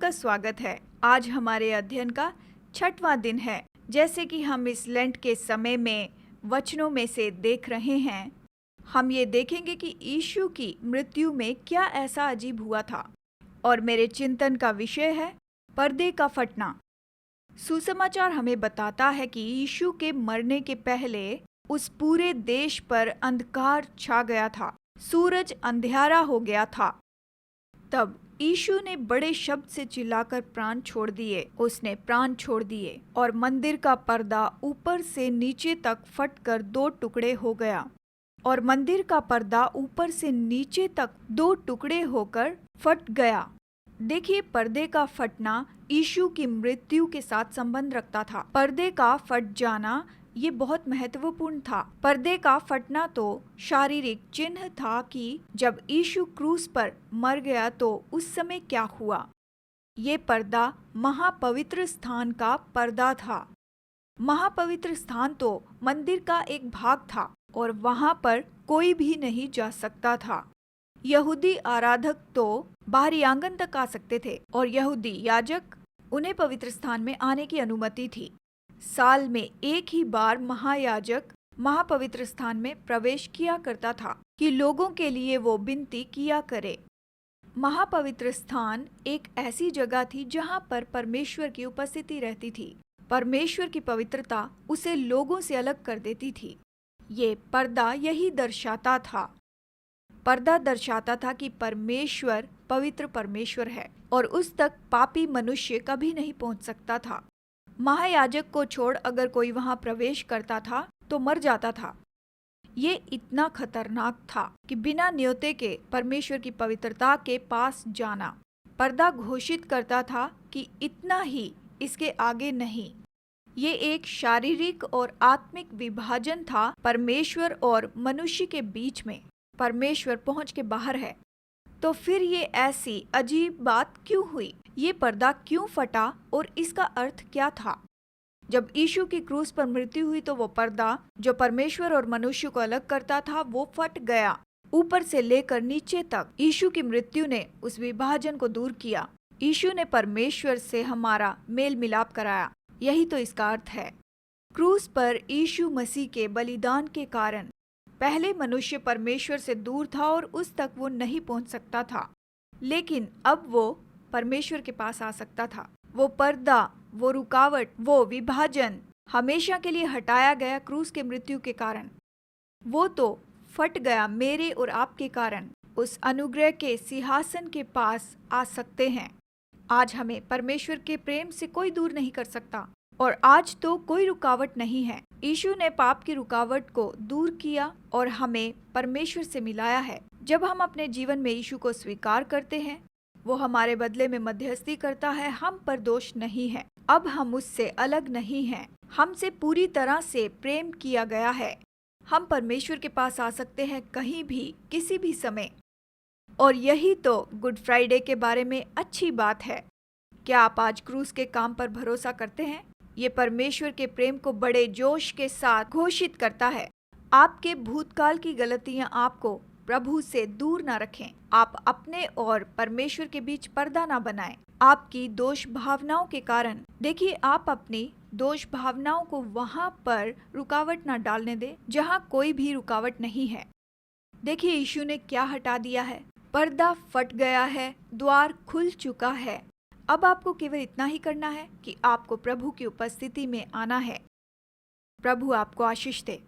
आपका स्वागत है। आज हमारे अध्ययन का 6वां दिन है। जैसे कि हम इस लेंट के समय में वचनों में से देख रहे हैं, हम ये देखेंगे कि यीशु की मृत्यु में क्या ऐसा अजीब हुआ था। और मेरे चिंतन का विषय है पर्दे का फटना। सुसमाचार हमें बताता है कि यीशु के मरने के पहले उस पूरे देश पर अंधकार छा गया था, सूरज अंधियारा हो गया था। तब यीशु ने बड़े शब्द से चिल्लाकर प्राण छोड़ दिए। उसने प्राण छोड़ दिए और मंदिर का पर्दा ऊपर से नीचे तक फटकर 2 टुकड़े हो गया। और मंदिर का पर्दा ऊपर से नीचे तक 2 टुकड़े होकर फट गया। देखिए, पर्दे का फटना यीशु की मृत्यु के साथ संबंध रखता था। पर्दे का फट जाना ये बहुत महत्वपूर्ण था। पर्दे का फटना तो शारीरिक चिन्ह था कि जब यीशु क्रूस पर मर गया तो उस समय क्या हुआ। ये पर्दा महापवित्र स्थान का पर्दा था। महापवित्र स्थान तो मंदिर का एक भाग था और वहां पर कोई भी नहीं जा सकता था। यहूदी आराधक तो बाहरी आंगन तक आ सकते थे और यहूदी याजक, उन्हें पवित्र स्थान में आने की अनुमति थी। साल में एक ही बार महायाजक महापवित्र स्थान में प्रवेश किया करता था कि लोगों के लिए वो विनती किया करे। महापवित्र स्थान एक ऐसी जगह थी जहां पर परमेश्वर की उपस्थिति रहती थी। परमेश्वर की पवित्रता उसे लोगों से अलग कर देती थी। ये पर्दा यही दर्शाता था। पर्दा दर्शाता था कि परमेश्वर पवित्र परमेश्वर है और उस तक पापी मनुष्य कभी नहीं पहुंच सकता था। महायाजक को छोड़ अगर कोई वहां प्रवेश करता था तो मर जाता था। ये इतना खतरनाक था कि बिना न्योते के परमेश्वर की पवित्रता के पास जाना। पर्दा घोषित करता था कि इतना ही, इसके आगे नहीं। ये एक शारीरिक और आत्मिक विभाजन था परमेश्वर और मनुष्य के बीच में। परमेश्वर पहुंच के बाहर है। तो फिर ये ऐसी अजीब बात क्यों हुई? ये पर्दा क्यों फटा और इसका अर्थ क्या था? जब यीशु की क्रूस पर मृत्यु हुई तो वो पर्दा जो परमेश्वर और मनुष्य को अलग करता था वो फट गया। ऊपर से लेकर नीचे तक यीशु की मृत्यु ने उस विभाजन को दूर किया। यीशु ने परमेश्वर से हमारा मेल मिलाप कराया। यही तो इसका अर्थ है। क्रूस पर यीशु मसीह के बलिदान के कारण पहले मनुष्य परमेश्वर से दूर था और उस तक वो नहीं पहुंच सकता था, लेकिन अब वो परमेश्वर के पास आ सकता था। वो पर्दा, वो रुकावट, वो विभाजन हमेशा के लिए हटाया गया क्रूस के मृत्यु के कारण। वो तो फट गया मेरे और आपके कारण। उस अनुग्रह के सिंहासन के पास आ सकते हैं। आज हमें परमेश्वर के प्रेम से कोई दूर नहीं कर सकता और आज तो कोई रुकावट नहीं है। यीशु ने पाप की रुकावट को दूर किया और हमें परमेश्वर से मिलाया है। जब हम अपने जीवन में यीशु को स्वीकार करते हैं, वो हमारे बदले में मध्यस्थी करता है। हम पर दोष नहीं है। अब हम उससे अलग नहीं हैं। हमसे पूरी तरह से प्रेम किया गया है। हम परमेश्वर के पास आ सकते हैं कहीं भी, किसी भी समय। और यही तो गुड फ्राइडे के बारे में अच्छी बात है। क्या आप आज क्रूस के काम पर भरोसा करते हैं? ये परमेश्वर के प्रेम को बड़े जोश के साथ घोषित करता है। आपके भूतकाल की गलतियां आपको प्रभु से दूर न रखें। आप अपने और परमेश्वर के बीच पर्दा न बनाएं। आपकी दोष भावनाओं के कारण, देखिए, आप अपनी दोष भावनाओं को वहां पर रुकावट न डालने दें जहां कोई भी रुकावट नहीं है। देखिए, यीशु ने क्या हटा दिया है। पर्दा फट गया है, द्वार खुल चुका है। अब आपको केवल इतना ही करना है कि आपको प्रभु की उपस्थिति में आना है। प्रभु आपको आशीष दे।